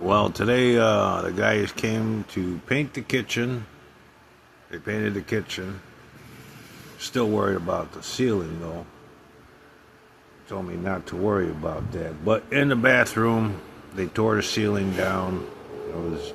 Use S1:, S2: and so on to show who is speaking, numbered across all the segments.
S1: Well, today the guys came to paint the kitchen. They painted the kitchen. Still worried about the ceiling, though. Told me not to worry about that. But in the bathroom, they tore the ceiling down. It was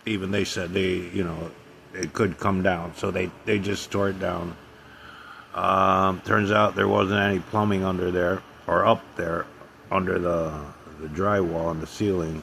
S1: even they said it could come down, so they just tore it down. Turns out there wasn't any plumbing under there or up there under the drywall on the ceiling.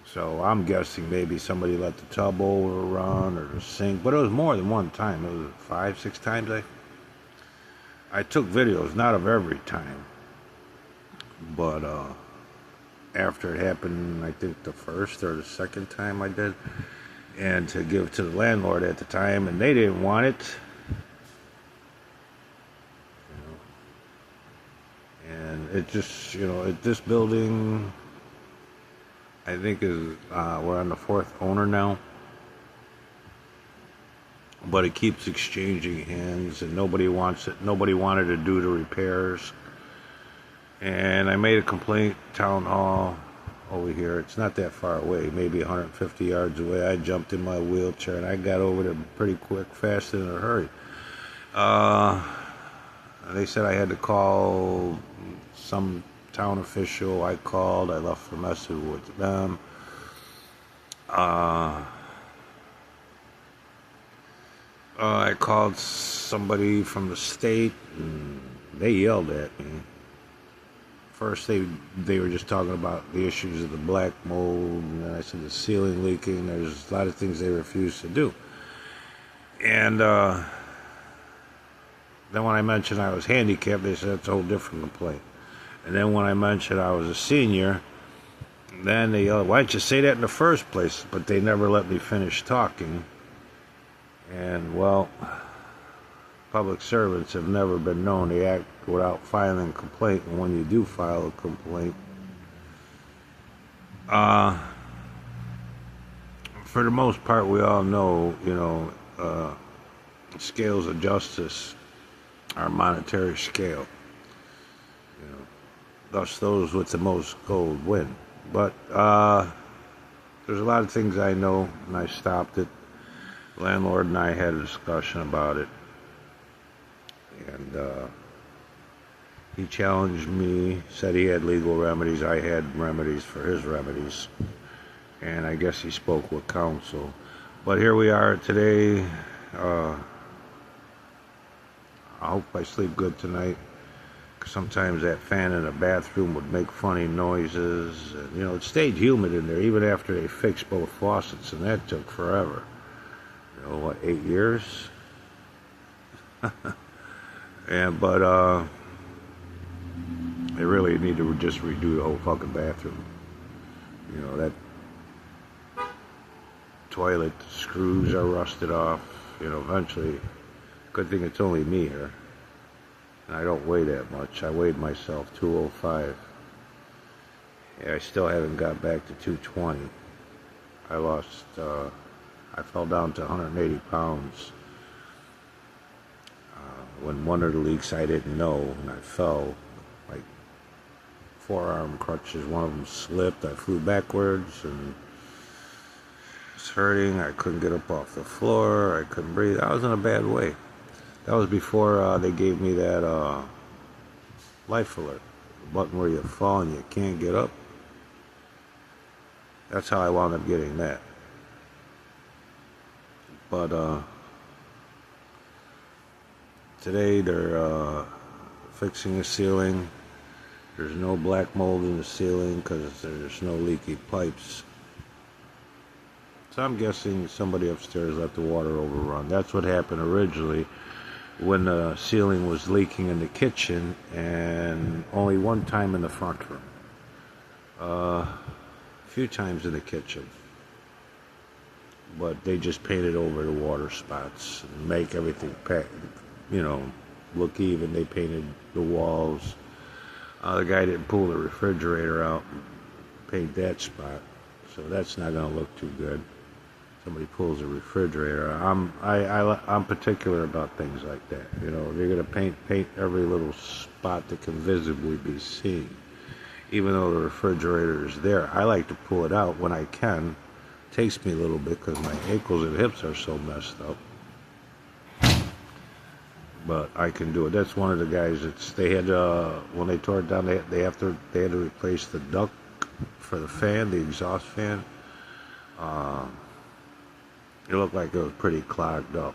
S1: So I'm guessing maybe somebody let the tub overrun or the sink, but it was more than one time. It was 5, 6 times. I took videos, not of every time, but after it happened, I think the first or the second time I did, and to give to the landlord at the time, and they didn't want it. And it just, this building, I think is, we're on the 4th owner now. But it keeps exchanging hands and nobody wants it. Nobody wanted to do the repairs. And I made a complaint, town hall over here. It's not that far away, maybe 150 yards away. I jumped in my wheelchair and I got over there pretty quick, fast, in a hurry. They said I had to call some town official. I called. I left a message with them. I called somebody from the state, and they yelled at me. First, they were just talking about the issues of the black mold, and then I said the ceiling leaking. There's a lot of things they refuse to do. And then when I mentioned I was handicapped, they said it's a whole different complaint. And then when I mentioned I was a senior, then they yelled, why didn't you say that in the first place? But they never let me finish talking. And, well, public servants have never been known to act without filing a complaint. And when you do file a complaint, for the most part, we all know, scales of justice are monetary scale. Thus those with the most gold win. But there's a lot of things I know, and I stopped it. The landlord and I had a discussion about it, and he challenged me, said he had legal remedies, I had remedies for his remedies, and I guess he spoke with counsel. But here we are today. I hope I sleep good tonight. Sometimes that fan in the bathroom would make funny noises. And, it stayed humid in there even after they fixed both faucets, and that took forever. 8 years? But they really need to just redo the whole fucking bathroom. That toilet screws are rusted off. Eventually, good thing it's only me here. And I don't weigh that much. I weighed myself 205. Yeah, I still haven't got back to 220. I fell down to 180 pounds. When one of the leaks I didn't know, and I fell, like forearm crutches, one of them slipped. I flew backwards and it was hurting. I couldn't get up off the floor. I couldn't breathe. I was in a bad way. That was before they gave me that life alert, the button where you fall and you can't get up. That's how I wound up getting that. But today they're fixing the ceiling. There's no black mold in the ceiling because there's no leaky pipes. So I'm guessing somebody upstairs let the water overrun. That's what happened originally when the ceiling was leaking in the kitchen, and only one time in the front room. A few times in the kitchen. But they just painted over the water spots and make everything look even. They painted the walls. The guy didn't pull the refrigerator out and paint that spot, so that's not going to look too good. Somebody pulls a refrigerator. I'm particular about things like that. They're going to paint every little spot that can visibly be seen. even though the refrigerator is there. I like to pull it out when I can. Takes me a little bit because my ankles and hips are so messed up. But I can do it. That's one of the guys. They had when they tore it down, they had to replace the duct for the fan, the exhaust fan. It looked like it was pretty clogged up,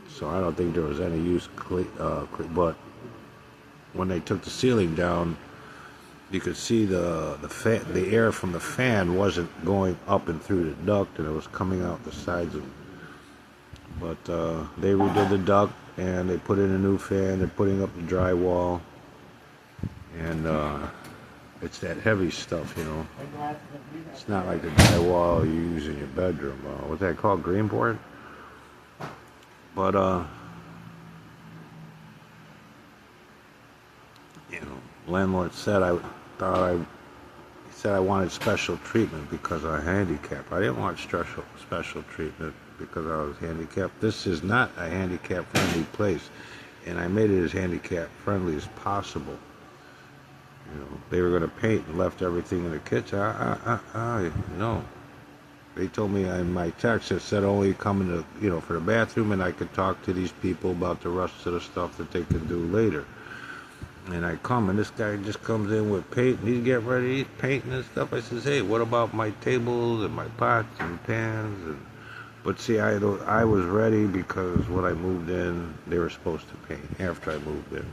S1: so I don't think there was any use. But when they took the ceiling down, you could see the air from the fan wasn't going up and through the duct, and it was coming out the sides of it. But they redid the duct, and they put in a new fan. They're putting up the drywall, and it's that heavy stuff, you know. It's not like the drywall you use in your bedroom. What's that called? Green board? But, you know, landlord said he said I wanted special treatment because I'm handicapped. I didn't want special treatment because I was handicapped. This is not a handicap-friendly place, and I made it as handicap-friendly as possible. You know, they were going to paint and left everything in the kitchen. No. They told me in my text, it said only come in the, you know, for the bathroom, and I could talk to these people about the rest of the stuff that they can do later. And I come, and this guy just comes in with paint, and he's getting ready to eat painting and stuff. I says, hey, what about my tables and my pots and pans? But see, I was ready because when I moved in, they were supposed to paint after I moved in.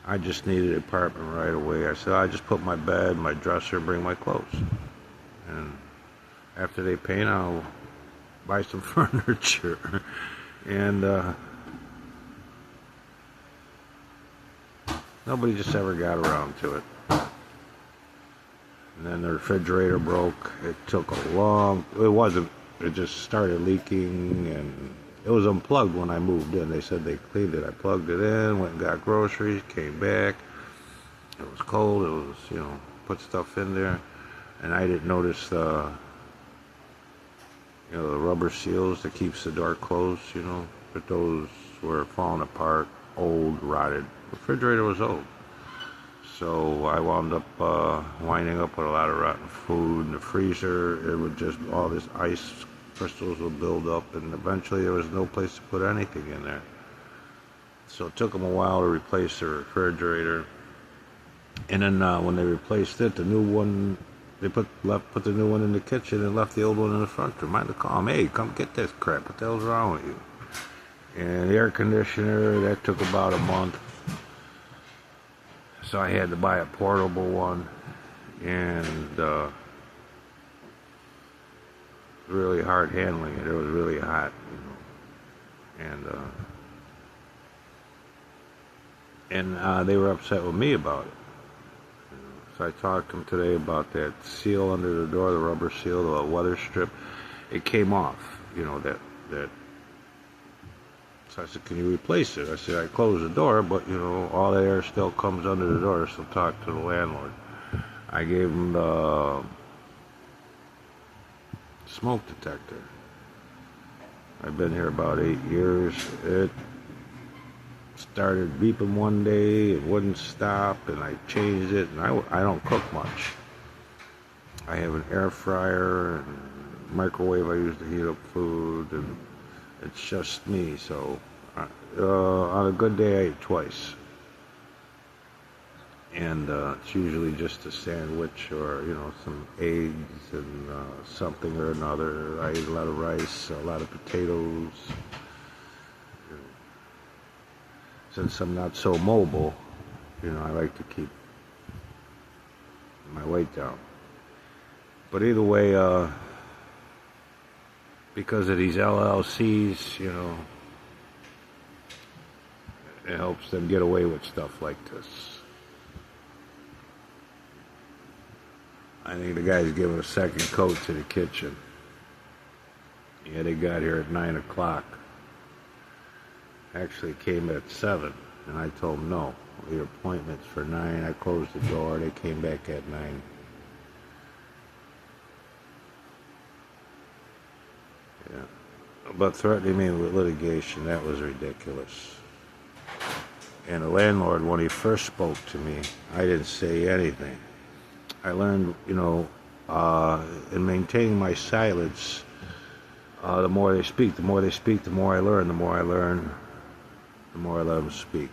S1: I just needed an apartment right away. I said, I just put my bed, my dresser, bring my clothes. And after they paint, I'll buy some furniture. And nobody just ever got around to it. And then the refrigerator broke. It took it just started leaking, and it was unplugged when I moved in. They said they cleaned it. I plugged it in, went and got groceries, came back. It was cold. It was, you know, put stuff in there. And I didn't notice the rubber seals that keeps the door closed, you know. But those were falling apart, old, rotted. The refrigerator was old. So I wound up winding up with a lot of rotten food in the freezer. It would just, all this ice crystals would build up, and eventually there was no place to put anything in there. So it took them a while to replace the refrigerator. And then when they replaced it, the new one, they put the new one in the kitchen and left the old one in the front room. I had to call them, hey, come get this crap. What the hell's wrong with you? And the air conditioner, that took about a month. So I had to buy a portable one, and really hard handling it. It was really hot, you know. And they were upset with me about it. So I talked to them today about that seal under the door, the rubber seal, the weather strip. It came off, you know, that. So I said, can you replace it? I said, I closed the door, but, you know, all the air still comes under the door, so talk to the landlord. I gave him the smoke detector. I've been here about 8 years. It started beeping one day, it wouldn't stop, and I changed it, and I don't cook much. I have an air fryer and microwave I use to heat up food, and it's just me. So on a good day I eat twice, and it's usually just a sandwich or, you know, some eggs and something or another. I eat a lot of rice, a lot of potatoes. Since I'm not so mobile, you know, I like to keep my weight down. But either way, because of these LLCs, you know, it helps them get away with stuff like this. I think the guy's giving a second coat to the kitchen. Yeah, they got here at 9 o'clock. Actually came at 7, and I told them no. Your appointment's for 9. I closed the door. They came back at 9. Yeah. But threatening me with litigation, that was ridiculous. And the landlord, when he first spoke to me, I didn't say anything. I learned, in maintaining my silence, the more they speak, the more they speak, the more I learn. The more I learn, the more I let them speak.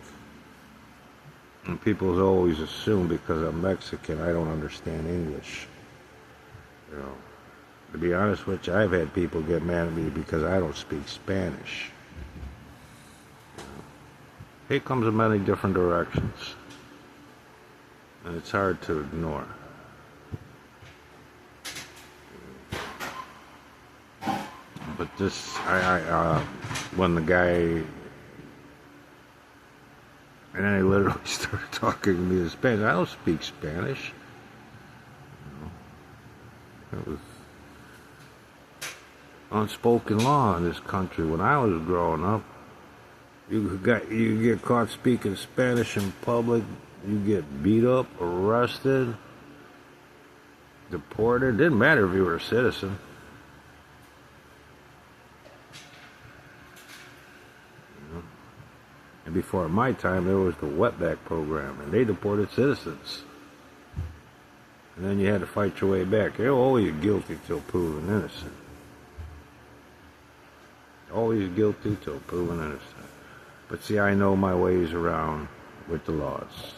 S1: And people always assume because I'm Mexican, I don't understand English. You know, to be honest with you, I've had people get mad at me because I don't speak Spanish. It comes in many different directions, and it's hard to ignore. But this, when the guy, and then he literally started talking to me in Spanish. I don't speak Spanish. It was unspoken law in this country when I was growing up. You get caught speaking Spanish in public, you get beat up, arrested, deported. Didn't matter if you were a citizen. And before my time, there was the wetback program, and they deported citizens. And then you had to fight your way back. They'll always guilty till proven innocent. Always guilty till proven innocent. But see, I know my ways around with the laws.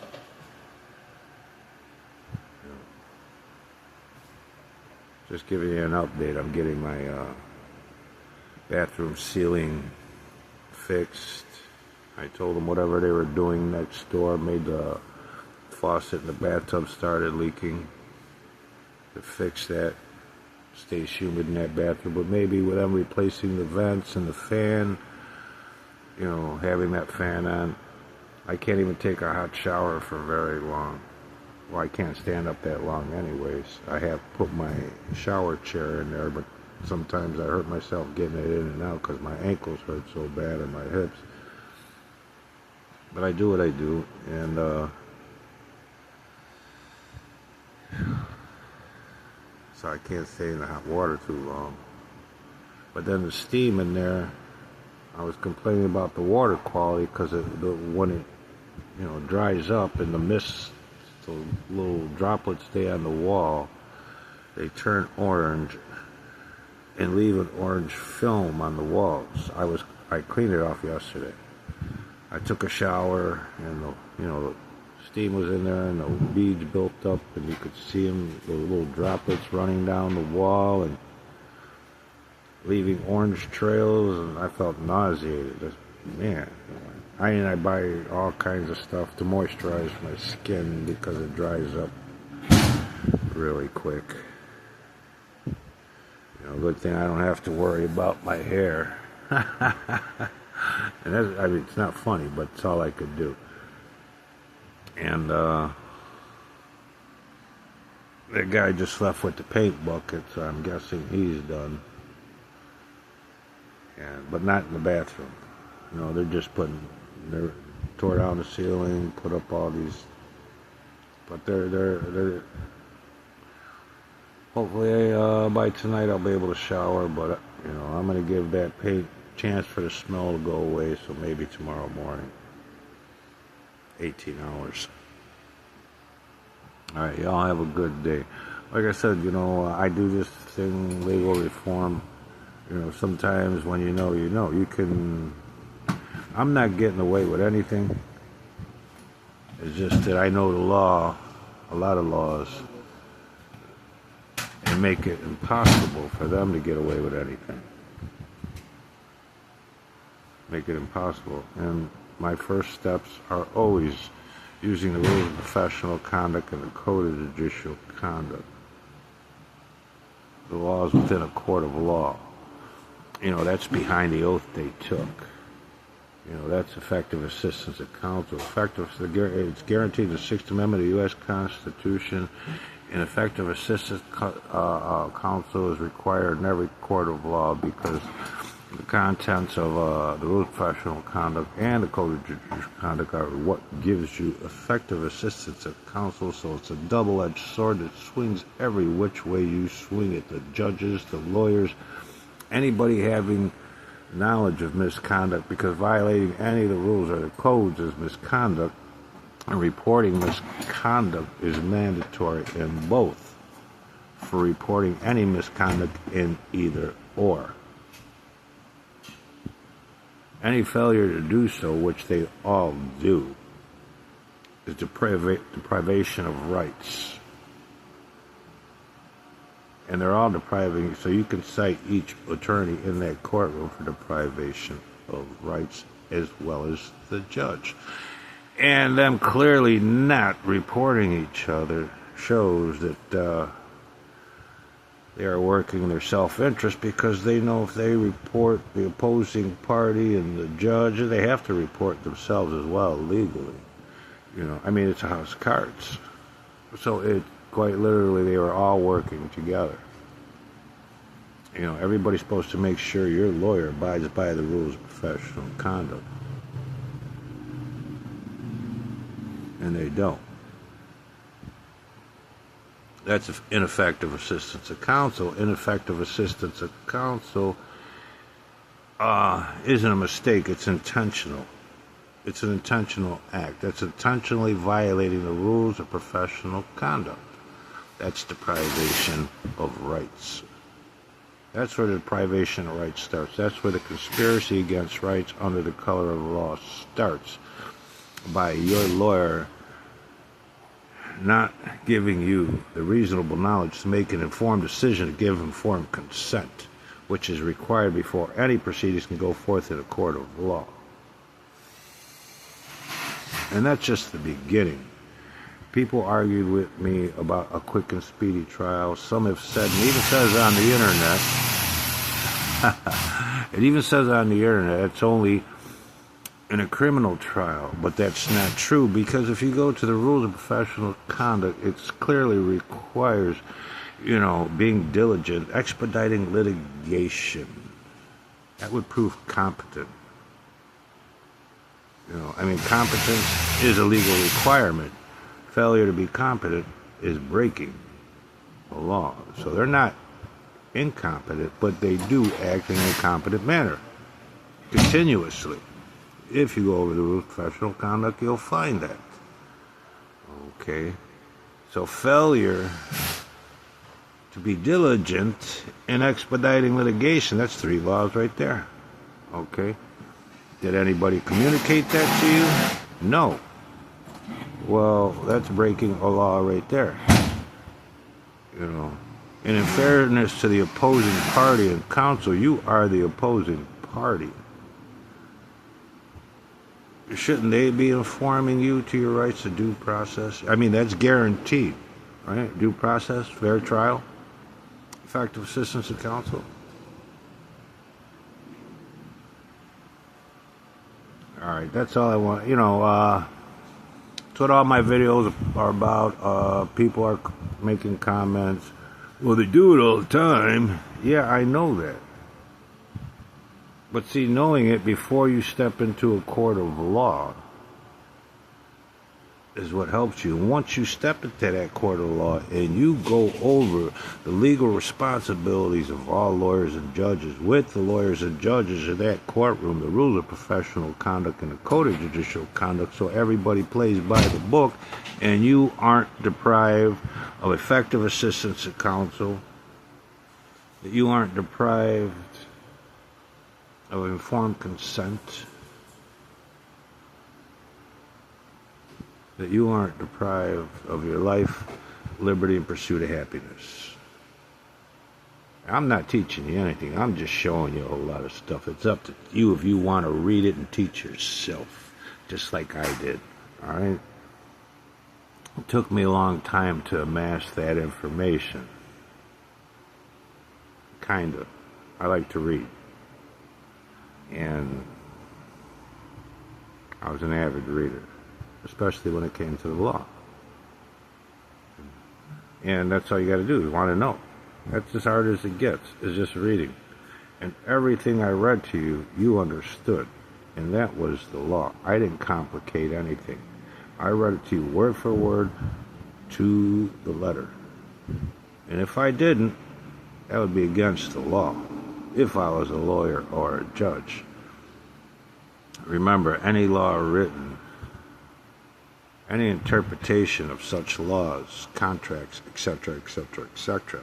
S1: Just giving you an update. I'm getting my bathroom ceiling fixed. I told them whatever they were doing next door made the faucet in the bathtub started leaking. To fix that, stays humid in that bathroom. But maybe with them replacing the vents and the fan, having that fan on, I can't even take a hot shower for very long. Well, I can't stand up that long anyways. I have put my shower chair in there, but sometimes I hurt myself getting it in and out because my ankles hurt so bad and my hips. But I do what I do, and so I can't stay in the hot water too long. But then the steam in there, I was complaining about the water quality because when it dries up and the mist, the little droplets stay on the wall, they turn orange and leave an orange film on the walls. I cleaned it off yesterday. I took a shower, and the steam was in there, and the beads built up, and you could see them, the little droplets running down the wall and leaving orange trails, and I felt nauseated. Man, I buy all kinds of stuff to moisturize my skin because it dries up really quick. Good thing I don't have to worry about my hair. And it's not funny, but it's all I could do. And that guy just left with the paint bucket, so I'm guessing he's done. But not in the bathroom. They're just they tore down the ceiling, put up all these. But they're. Hopefully, by tonight I'll be able to shower. But I'm gonna give that paint chance for the smell to go away, so maybe tomorrow morning. 18 hours. Alright, y'all have a good day. Like I said, I do this thing, legal reform. Sometimes when you can. I'm not getting away with anything. It's just that I know the law, a lot of laws, and make it impossible for them to get away with anything. Make it impossible. And my first steps are always using the rules of professional conduct and the code of judicial conduct. The laws within a court of law. That's behind the oath they took. That's effective assistance of counsel. It's guaranteed in the Sixth Amendment of the U.S. Constitution. And effective assistance counsel is required in every court of law because the contents of the rules of professional conduct and the code of judicial conduct are what gives you effective assistance of counsel. So it's a double-edged sword that swings every which way you swing it. The judges, the lawyers, anybody having knowledge of misconduct, because violating any of the rules or the codes is misconduct. And reporting misconduct is mandatory in both for reporting any misconduct in either or. Any failure to do so, which they all do, is deprivation of rights. And they're all depriving, so you can cite each attorney in that courtroom for deprivation of rights as well as the judge. And them clearly not reporting each other shows that they are working in their self-interest, because they know if they report the opposing party and the judge, they have to report themselves as well legally. I mean, it's a house of cards. So it quite literally, they were all working together. Everybody's supposed to make sure your lawyer abides by the rules of professional conduct. And they don't. That's ineffective assistance of counsel. Ineffective assistance of counsel isn't a mistake, it's intentional. It's an intentional act. That's intentionally violating the rules of professional conduct. That's deprivation of rights. That's where the deprivation of rights starts. That's where the conspiracy against rights under the color of law starts. By your lawyer not giving you the reasonable knowledge to make an informed decision, to give informed consent, which is required before any proceedings can go forth in a court of law. And that's just the beginning. People argued with me about a quick and speedy trial. Some have said, and even says on the internet, it even says on the internet, it's only in a criminal trial. But that's not true, because if you go to the rules of professional conduct, it clearly requires, being diligent, expediting litigation. That would prove competent. Competence is a legal requirement. Failure to be competent is breaking the law. So they're not incompetent, but they do act in an incompetent manner continuously. If you go over the rules of professional conduct, you'll find that. Okay? So failure to be diligent in expediting litigation, that's 3 laws right there. Okay? Did anybody communicate that to you? No. Well, that's breaking a law right there. And in fairness to the opposing party and counsel, you are the opposing party. Shouldn't they be informing you to your rights to due process? That's guaranteed, right? Due process, fair trial, effective assistance of counsel. All right, that's all I want. That's what all my videos are about. People are making comments. Well, they do it all the time. Yeah, I know that. But see, knowing it before you step into a court of law is what helps you. Once you step into that court of law and you go over the legal responsibilities of all lawyers and judges with the lawyers and judges in that courtroom, the rules of professional conduct and the code of judicial conduct, so everybody plays by the book and you aren't deprived of effective assistance of counsel, that you aren't deprived of informed consent, that you aren't deprived of your life, liberty, and pursuit of happiness. I'm not teaching you anything. I'm just showing you a whole lot of stuff. It's up to you if you want to read it and teach yourself, just like I did. All right? It took me a long time to amass that information. Kind of. I like to read. And I was an avid reader, especially when it came to the law. And that's all you got to do, is want to know. That's as hard as it gets, is just reading. And everything I read to you, you understood. And that was the law. I didn't complicate anything. I read it to you word for word, to the letter. And if I didn't, that would be against the law, if I was a lawyer or a judge. Remember, any law written any interpretation of such laws, contracts, etc., etc., etc.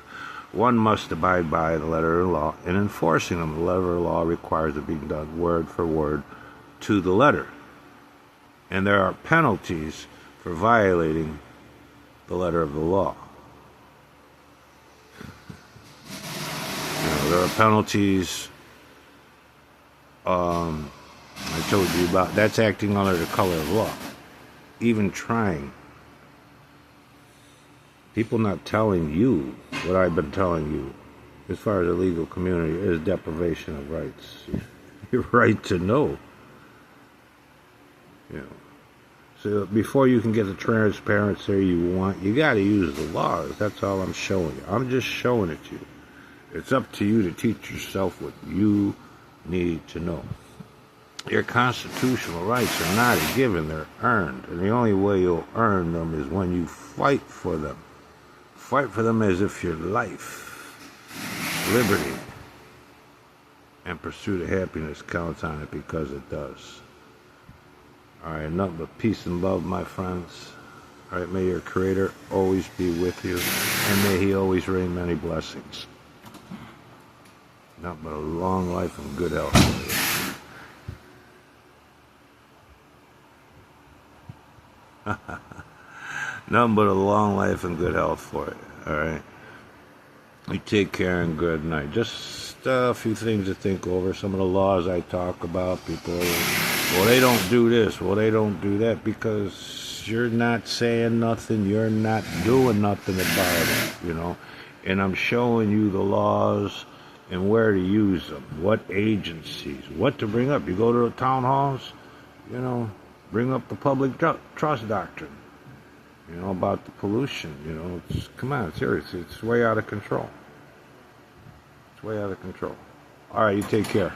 S1: One must abide by the letter of the law. In enforcing them, the letter of the law requires it being done word for word to the letter. And there are penalties for violating the letter of the law. There are penalties, I told you about. That's acting under the color of law. Even trying. People not telling you what I've been telling you, as far as the legal community, is deprivation of rights. Your right to know. You know. So before you can get the transparency you want, you got to use the laws. That's all I'm showing you. I'm just showing it to you. It's up to you to teach yourself what you need to know. Your constitutional rights are not a given, they're earned. And the only way you'll earn them is when you fight for them. Fight for them as if your life, liberty, and pursuit of happiness counts on it, because it does. Alright, nothing but peace and love, my friends. Alright, may your Creator always be with you, and may He always rain many blessings. Nothing but a long life and good health for you. Nothing but a long life and good health for you. Alright? You take care and good night. Just a few things to think over. Some of the laws I talk about, people, well, they don't do this, well, they don't do that, because you're not saying nothing, you're not doing nothing about it, you know. And I'm showing you the laws and where to use them, what agencies, what to bring up. You go to the town halls, you know, bring up the public trust doctrine, you know, about the pollution, you know. Come on, seriously, it's way out of control. It's way out of control. All right, you take care.